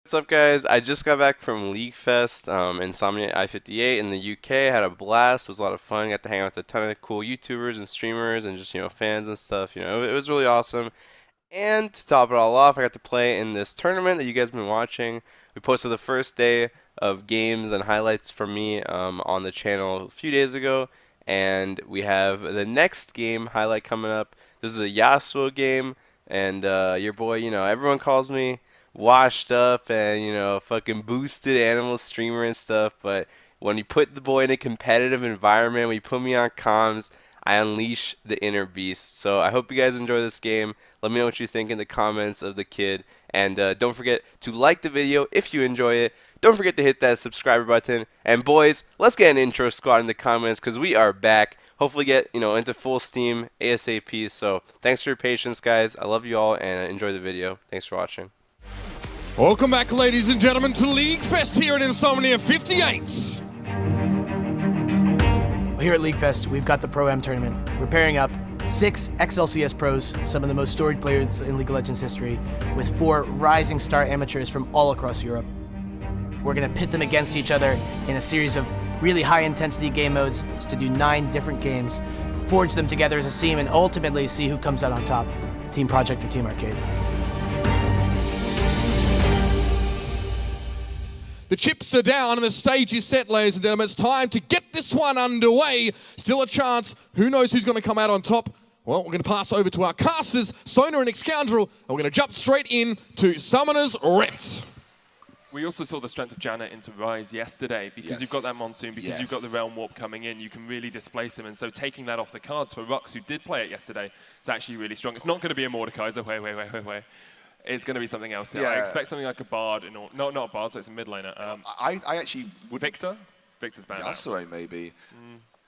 What's up, guys? I just got back from League Fest, INSOMNIA-I58 in the UK. Had a blast. It was a lot of fun. Got to hang out with a ton of cool YouTubers and streamers and just, fans and stuff. It was really awesome. And to top it all off, I got to play in this tournament that you guys have been watching. We posted the first day of games and highlights from me on the channel a few days ago. And we have the next game highlight coming up. This is a YASUO game. And your boy, everyone calls me washed up and fucking boosted animal streamer and stuff, but when you put the boy in a competitive environment, when you put me on comms, I unleash the inner beast. So I hope you guys enjoy this game. Let me know what you think in the comments of the kid, and don't forget to like the video if you enjoy it. Don't forget to hit that subscriber button, and boys, let's get an intro squad in the comments because we are back. Hopefully get into full steam ASAP. So thanks for your patience, guys. I love you all and enjoy the video. Thanks for watching. Welcome back, ladies and gentlemen, to League Fest here at INSOMNIA-58. Here at League Fest, we've got the Pro-Am tournament. We're pairing up 6 ex-LCS pros, some of the most storied players in League of Legends history, with 4 rising star amateurs from all across Europe. We're going to pit them against each other in a series of really high-intensity game modes to do 9 different games, forge them together as a team, and ultimately see who comes out on top, Team Project or Team Arcade. The chips are down and the stage is set, ladies and gentlemen. It's time to get this one underway. Still a chance. Who knows who's going to come out on top? Well, we're going to pass over to our casters, Sona and Xcoundrel, and we're going to jump straight in to Summoner's Rift. We also saw the strength of Janna into Rise yesterday because you've got that Monsoon, because you've got the Realm Warp coming in, you can really displace him. And so taking that off the cards for Rux, who did play it yesterday, is actually really strong. It's not going to be a Mordekaiser. Wait. It's going to be something else. Yeah. I expect something like a Bard. No, not a Bard, so it's a mid laner. I actually would. Victor? Victor's bad. YASUO, maybe.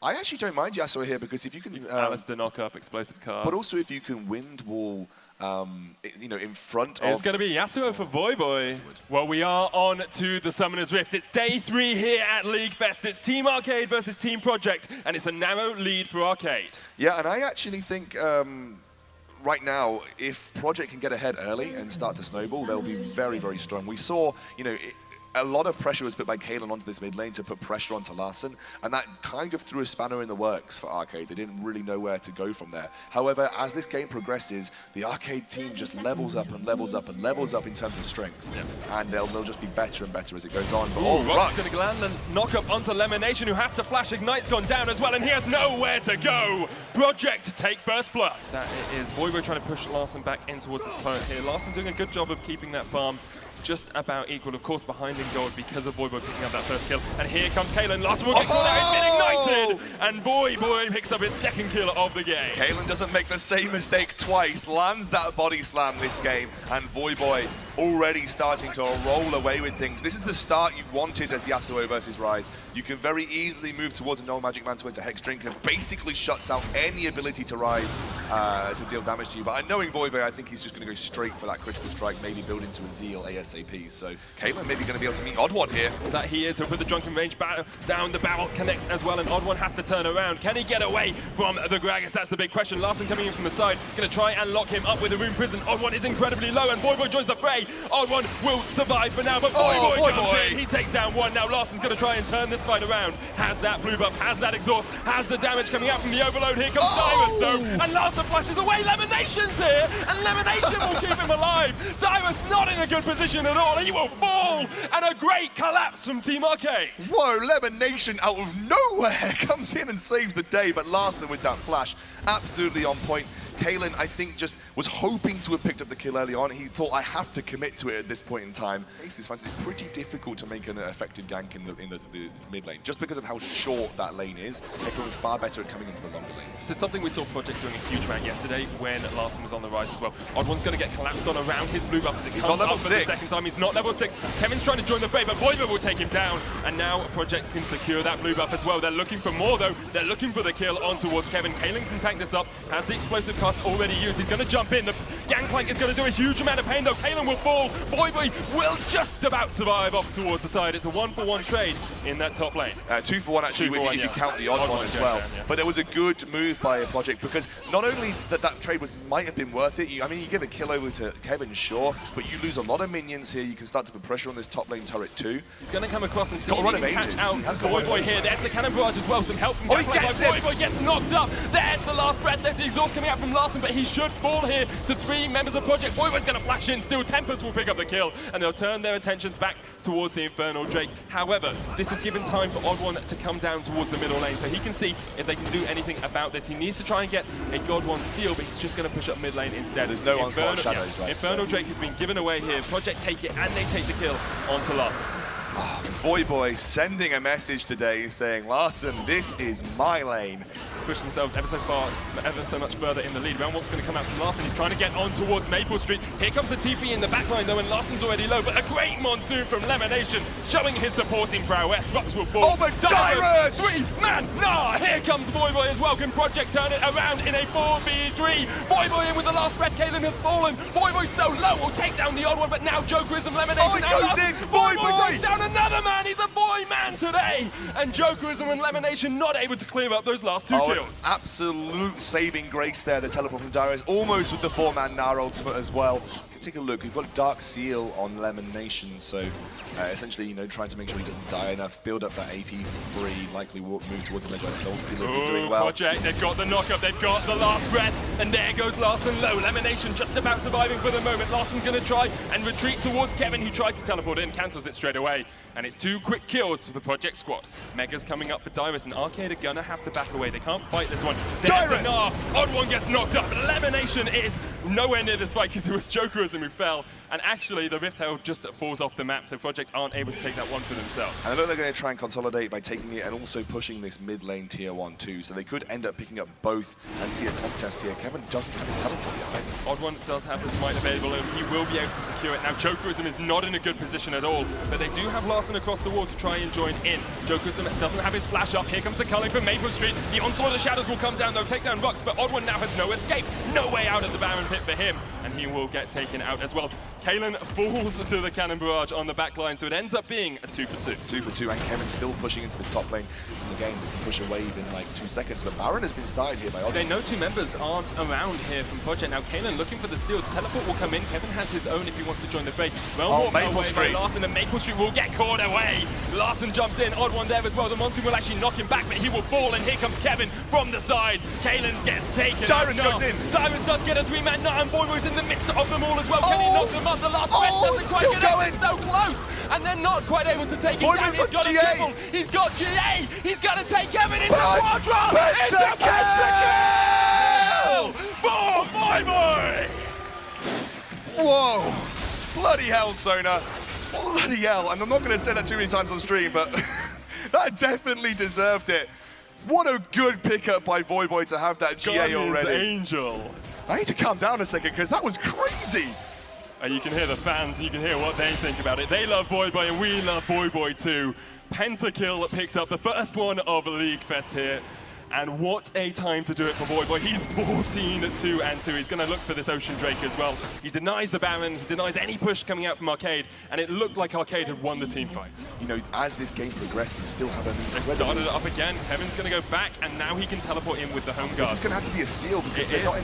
I actually don't mind YASUO here because if you can... Alistair knock up, explosive cards. But also if you can wind wall, in front of... It's going to be YASUO for Voyboy. Well, we are on to the Summoner's Rift. It's day 3 here at League Fest. It's Team Arcade versus Team Project, and it's a narrow lead for Arcade. Yeah, and I actually think... right now, if Project can get ahead early and start to snowball, they'll be very, very strong. We saw, a lot of pressure was put by Kaelan onto this mid lane to put pressure onto Larssen, and that kind of threw a spanner in the works for Arcade. They didn't really know where to go from there. However, as this game progresses, the Arcade team just levels up and levels up and levels up in terms of strength. Yeah. And they'll just be better and better as it goes on. But Rux going to land and knock up onto Lemonation, who has to flash. Ignite's gone down as well, and he has nowhere to go. Project to take first blood. That is Voyboy trying to push Larssen back in towards his turret here. Larssen doing a good job of keeping that farm just about equal, of course, behind in gold because of Voyboy picking up that first kill. And here comes Kaelan. Larssen will get caught out, ignited, and Voyboy picks up his second kill of the game. Kaelan doesn't make the same mistake twice, lands that body slam this game, and Voyboy already starting to roll away with things. This is the start you've wanted as YASUO versus Rise. You can very easily move towards a no Magic Mantle into Hex Drink and basically shuts out any ability to Rise to deal damage to you. But knowing Voyboy, I think he's just going to go straight for that critical strike, maybe build into a Zeal ASAP. So Kaelan maybe going to be able to meet Odd1 here. That he is, so with the Drunken Rage down, the barrel connects as well, and Odd1 has to turn around. Can he get away from the Gragas? That's the big question. Larssen coming in from the side, going to try and lock him up with a Rune Prison. Odd1 is incredibly low, and Voyboy joins the fray. Odd1 will survive for now, but Voyboy comes in. He takes down one. Now Larssen's going to try and turn this fight around. Has that blue buff, has that exhaust, has the damage coming out from the overload. Here comes Dyrus though, and Larssen flashes away. Lemonation's here, and Lemonation will keep him alive. Dyrus not in a good position at all. He will fall, and a great collapse from Team Arcade. Whoa, Lemonation out of nowhere comes in and saves the day, but Larssen with that flash, absolutely on point. Kaelan, I think, just was hoping to have picked up the kill early on. He thought, I have to commit to it at this point in time. Aces finds it pretty difficult to make an effective gank in the mid lane, just because of how short that lane is. Kaelan was far better at coming into the longer lanes. So something we saw Project doing a huge amount yesterday when Larssen was on the rise as well. Odd1's going to get collapsed on around his blue buff as it comes up for the second time. He's not level 6. Kevin's trying to join the fray, but Voyboy will take him down. And now Project can secure that blue buff as well. They're looking for more though. They're looking for the kill on towards Kevin. Kaelan can tank this up, has the explosive cast already used. He's going to jump in. The Gangplank is going to do a huge amount of pain though. Kalen will fall. Voyboy will just about survive off towards the side. It's a 1-for-1 trade in that top lane. 2-for-1 actually, if you count the odd one as well. But there was a good move by a Project because not only that trade might have been worth it. I mean, you give a kill over to Kevin, sure, but you lose a lot of minions here. You can start to put pressure on this top lane turret too. He's going to come across and see if he he can catch out Voyboy here. There's the cannon barrage as well. Some help from Gangplank. Voyboy gets knocked up. There's the last breath. There's the exhaust coming out from Larson, but he should fall here to 3 members of Project. Voyboy's going to flash in still. Tempest will pick up the kill, and they'll turn their attentions back towards the Infernal Drake. However, this is given time for Odd One to come down towards the middle lane, so he can see if they can do anything about this. He needs to try and get a God One steal, but he's just going to push up mid lane instead. There's no onslaught shadows, right? Infernal Drake has been given away here. Project take it, and they take the kill onto Larson. Voyboy sending a message today saying, Larson, this is my lane. Push themselves ever so much further in the lead. Roundwalk's going to come out from Larson. He's trying to get on towards Maple Street. Here comes the TP in the backline though, and Larson's already low, but a great monsoon from Lemonation, showing his supporting prowess. Rux will fall. Oh, but Dyrus! 3-man, here comes Voyboy as well. Can Project turn it around in a 4v3? Voyboy in with the last breath. Kalen has fallen. Voyboy's so low, will take down the odd one, but now Jokerism, Lemonation, it goes in! Voyboy takes down another man. He's a boy man today, and Jokerism and Lemonation not able to clear up those last 2 kills. Absolute saving grace there, the teleport from Dyrus, almost with the 4-man Nair ultimate as well. Take a look, we've got Dark Seal on Lemonation, so essentially, trying to make sure he doesn't die enough, build up that AP for free, likely move towards the Magi Soul Stealer if he's doing well. Project, they've got the knock-up, they've got the last breath, and there goes Larson low. Lemonation just about surviving for the moment. Larson's going to try and retreat towards Kevin, who tried to teleport in, cancels it straight away, and it's 2 quick kills for the Project squad. Mega's coming up for Dyrus, and Arcade are going to have to back away. They can't fight this one. Dyrus! Odd One gets knocked up. Lemonation is nowhere near this fight because it was Jokerism who fell, and actually the Rift Herald just falls off the map, so Project aren't able to take that one for themselves. And I know they're going to try and consolidate by taking it and also pushing this mid lane tier 1 too, so they could end up picking up both and see a contest here. Kevin doesn't have his teleport yet. Odd One does have the smite available, and he will be able to secure it. Now Jokerism is not in a good position at all, but they do have Larson across the wall to try and join in. Jokerism doesn't have his flash up. Here comes the culling from Maple Street. The onslaught of the shadows will come down though, take down Rux, but Odd One now has no escape. No way out of the Baron pit for him, and he will get taken out as well. Kalen falls to the cannon barrage on the back line, so it ends up being a 2-for-2. 2-for-2, and Kevin still pushing into the top lane. It's in the game, they can push a wave in like 2 seconds, but Baron has been started here by Odd One. They know 2 members aren't around here from Project. Now Kalen looking for the steal. The teleport will come in. Kevin has his own if he wants to join the fray. Well, Maple Street. Larson, and Maple Street will get caught away. Larson jumps in, Odd One there as well. The monsoon will actually knock him back, but he will fall, and here comes Kevin from the side. Kalen gets taken. Dyrus goes in. Dyrus does get a 3-man nut, and Voyboy's in the midst of them all as well. Can he knock them up? The last breath doesn't quite get out. It's so close, and they're not quite able to take him down. He's got a triple. He's got GA. He's got to take Kevin into Quadra. It's a pentakill for Voyboy. Whoa! Bloody hell, Sona. Bloody hell. And I'm not going to say that too many times on stream, but that definitely deserved it. What a good pickup by Voyboy to have that GA already. Angel. I need to calm down a second because that was crazy. And you can hear the fans, you can hear what they think about it. They love Voyboy and we love Voyboy too. Pentakill picked up the first one of League Fest here. And what a time to do it for Voyboy. He's 14-2-2. He's going to look for this Ocean Drake as well. He denies the Baron, he denies any push coming out from Arcade, and it looked like Arcade had won the team fight. As this game progresses, still have an incredible... They started it up again. Kevin's going to go back, and now he can teleport in with the home guard. This is going to have to be a steal because they're not in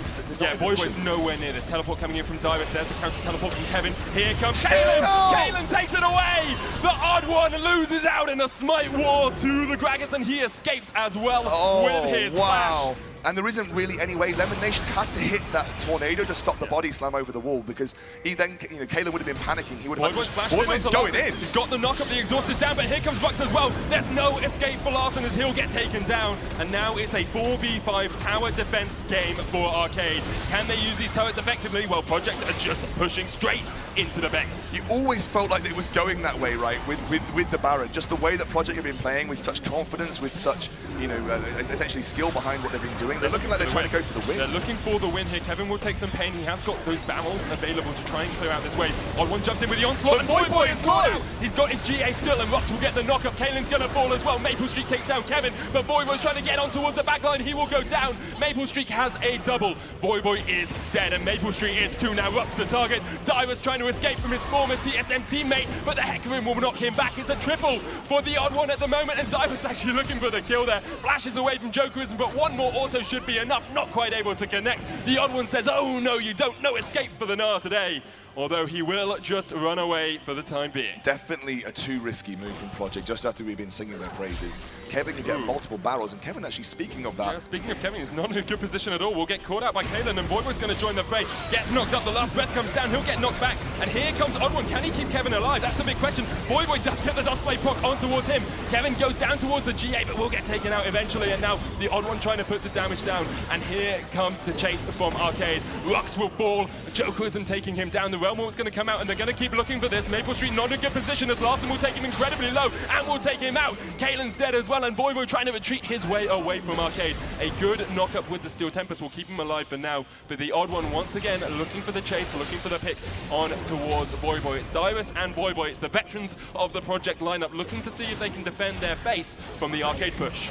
Voyboy's nowhere near this. Teleport coming in from Dyrus. There's the counter teleport from Kevin. Here comes Steal! Kalen takes it away. The Odd One loses out in a smite war to the Gragas, and he escapes as well with his flash. And there isn't really any way. Lemonation had to hit that tornado to stop the body slam over the wall because he then, Kalen would have been panicking. He would have Voyboy's going in. He's got the knock-up, the exhaust is down, but here comes Rux as well. There's no escape for Larson as he'll get taken down. And now it's a 4v5 tower defense game for Arcade. Can they use these turrets effectively? Well, Project are just pushing straight into the base. You always felt like it was going that way, right, with the Baron. Just the way that Project have been playing with such confidence, with such, you know, essentially skill behind what they've been doing. They're looking like they're trying to go for the win. They're looking for the win here. Kevin will take some pain. He has got those barrels available to try and clear out this wave. Odd1 jumps in with the onslaught, and Voyboy is caught out. He's got his GA still, and Rux will get the knock-up. Kaelin's going to fall as well. Maple Street takes down Kevin, but Voyboy's trying to get on towards the back line. He will go down. Maple Street has a double. Voyboy is dead, and Maple Street is too. Now Rux the target. Dyrus trying to escape from his former TSM teammate, but the Hecarim will knock him back. It's a triple for the Odd1 at the moment, and Dyrus actually looking for the kill there. Flashes away from Jokerism, but one more auto should be enough. Not quite able to connect. The Odd1 says, oh no, you don't. No escape for the Gnar today. Although he will just run away for the time being. Definitely a too risky move from Project, just after we've been singing their praises. Kevin can get multiple barrels, and Kevin actually, speaking of that... Yeah, speaking of Kevin, he's not in a good position at all. Will get caught out by Kaelin, and Voyboy's going to join the fray. Gets knocked up, the last breath comes down, he'll get knocked back. And here comes Odd1. Can he keep Kevin alive? That's the big question. Voyboy does get the Dustblade proc on towards him. Kevin goes down towards the GA, but will get taken out eventually. And now the Odd1 trying to put the damage down. And here comes the chase from Arcade. Rux will fall. Jokerism taking him down. The Realm Warp's going to come out, and they're going to keep looking for this. Maple Street not in a good position, as Larson will take him incredibly low and will take him out. Kaelin's dead as well, and Voyboy trying to retreat his way away from Arcade. A good knock-up with the Steel Tempest will keep him alive for now, but the Odd1 once again looking for the chase, looking for the pick on towards Voyboy. It's Dyrus and Voyboy. It's the veterans of the Project lineup looking to see if they can defend their base from the Arcade push.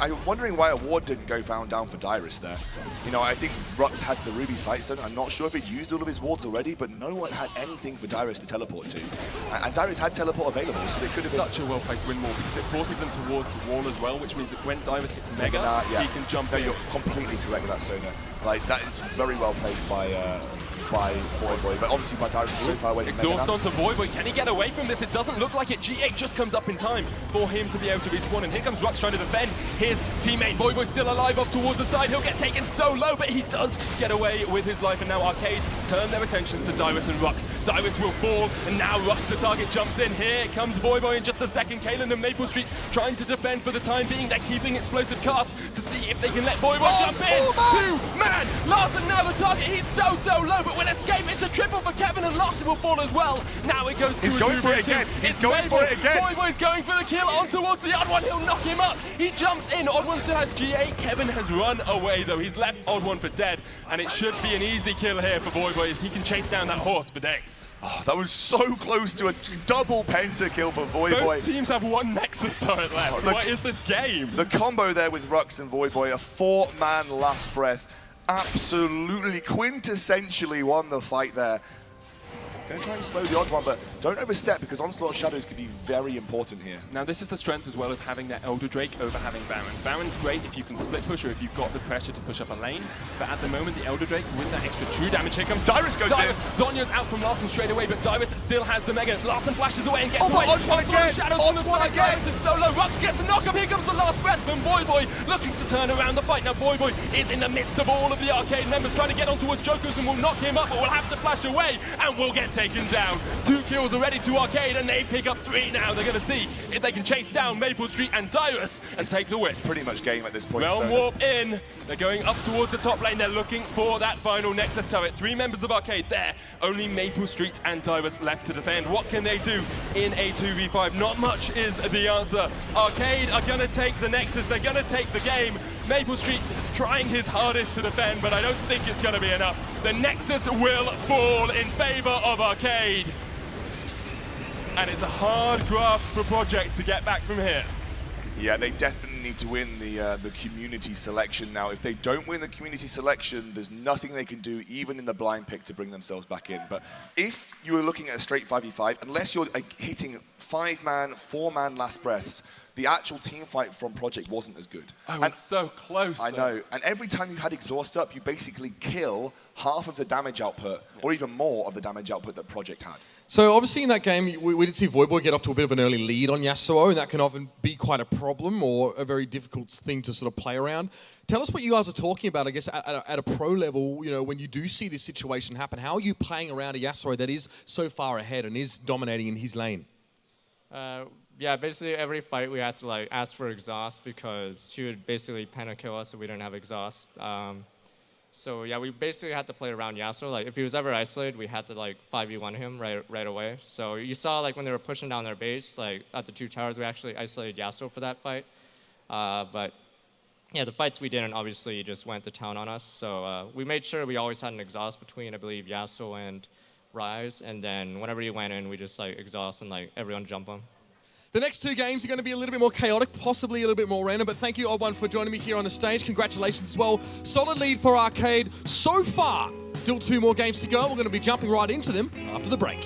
I'm wondering why a ward didn't go down for Dyrus there. You know, I think Rux had the Ruby Sightstone. I'm not sure if he'd used all of his wards already, but no one had anything for Dyrus to teleport to. And Dyrus had teleport available, so they could have been... Such a well-placed win more, because it forces them towards the wall as well, which means that when Dyrus hits Mega, yeah. he can jump No, in. you're completely correct with that, Sona. Like, that is very well placed by Voyboy, but obviously by Dyrus is so far away from Mega. Exhaust onto Voyboy. Can he get away from this? It doesn't look like it. G8 just comes up in time for him to be able to respawn, and here comes Rux trying to defend his teammate. Voyboy still alive off towards the side. He'll get taken so low, but he does get away with his life, and now Arcade turn their attention to Dyrus and Rux. Dyrus will fall, and now Rux, the target, jumps in. Here comes Voyboy in just a second. Kaelin and Maple Street trying to defend for the time being. They're keeping explosive cast to see if they can let Voyboy jump in. Two-man! Larson now the target. He's so low, but will escape. It's a triple for Kevin, and Larson will fall as well. Now it goes to He's going for it again. He's going for it again. Voyboy's going for the kill on towards the Odd1. He'll knock him up. He jumps in. Odd1 still has GA. Kevin has run away, though. He's left Odd1 for dead, and it should be an easy kill here for Voyboy, as he can chase down that horse for days. Oh, that was so close to a double pentakill for Voyboy. Both teams have one Nexus turret left. What is this game? The combo there with Rux and Voyboy, a four-man last breath, absolutely quintessentially won the fight there. Going to try and slow the Odd1, but don't overstep, because Onslaught Shadows could be very important here. Now this is the strength as well of having that Elder Drake over having Baron. Baron's great if you can split push or if you've got the pressure to push up a lane, but at the moment the Elder Drake with that extra true damage, here comes Dyrus goes in. Zonya's out from Larson straight away, but Dyrus still has the Mega. Larson flashes away and gets away. Odd1 again! Shadows from the side. Dyrus is solo. Rux gets the knock up. Here comes the last breath from Voyboy, looking to turn around the fight. Now Voyboy is in the midst of all of the Arcade members trying to get on towards Jokers, and will knock him up, but will have to flash away and will get taken down. 2 kills already to Arcade, and they pick up 3 now. They're going to see if they can chase down Maple Street and Dyrus and take the win. It's pretty much game at this point. Realm Warp in. They're going up towards the top lane. They're looking for that final Nexus turret. 3 members of Arcade there. Only Maple Street and Dyrus left to defend. What can they do in a 2v5? Not much is the answer. Arcade are going to take the Nexus. They're going to take the game. Maple Street trying his hardest to defend, but I don't think it's going to be enough. The Nexus will fall in favor of Arcade. And it's a hard graft for Project to get back from here. Yeah, they definitely need to win the community selection now. If they don't win the community selection, there's nothing they can do, even in the blind pick, to bring themselves back in. But if you were looking at a straight 5v5, unless you're hitting 5-man, 4-man last breaths, the actual team fight from Project wasn't as good. I was so close. I know. And every time you had Exhaust up, you basically kill half of the damage output, or even more of the damage output that Project had. So obviously in that game, we did see Voyboy get off to a bit of an early lead on YASUO, and that can often be quite a problem or a very difficult thing to sort of play around. Tell us what you guys are talking about, I guess, at a pro level, you know, when you do see this situation happen. How are you playing around a YASUO that is so far ahead and is dominating in his lane? Yeah, basically every fight we had to like ask for exhaust because she would basically pentakill us if we didn't have exhaust. So yeah, we basically had to play around Yasuo. Like if he was ever isolated, we had to like 5v1 him right away. So you saw like when they were pushing down their base, like at the 2 towers, we actually isolated Yasuo for that fight. But yeah, the fights we didn't obviously just went to town on us. So we made sure we always had an exhaust between, I believe, Yasuo and Rise. And then whenever he went in, we just like exhaust and like everyone jump him. The next 2 games are going to be a little bit more chaotic, possibly a little bit more random, but thank you, Odd1, for joining me here on the stage. Congratulations as well. Solid lead for Arcade so far. Still 2 more games to go. We're going to be jumping right into them after the break.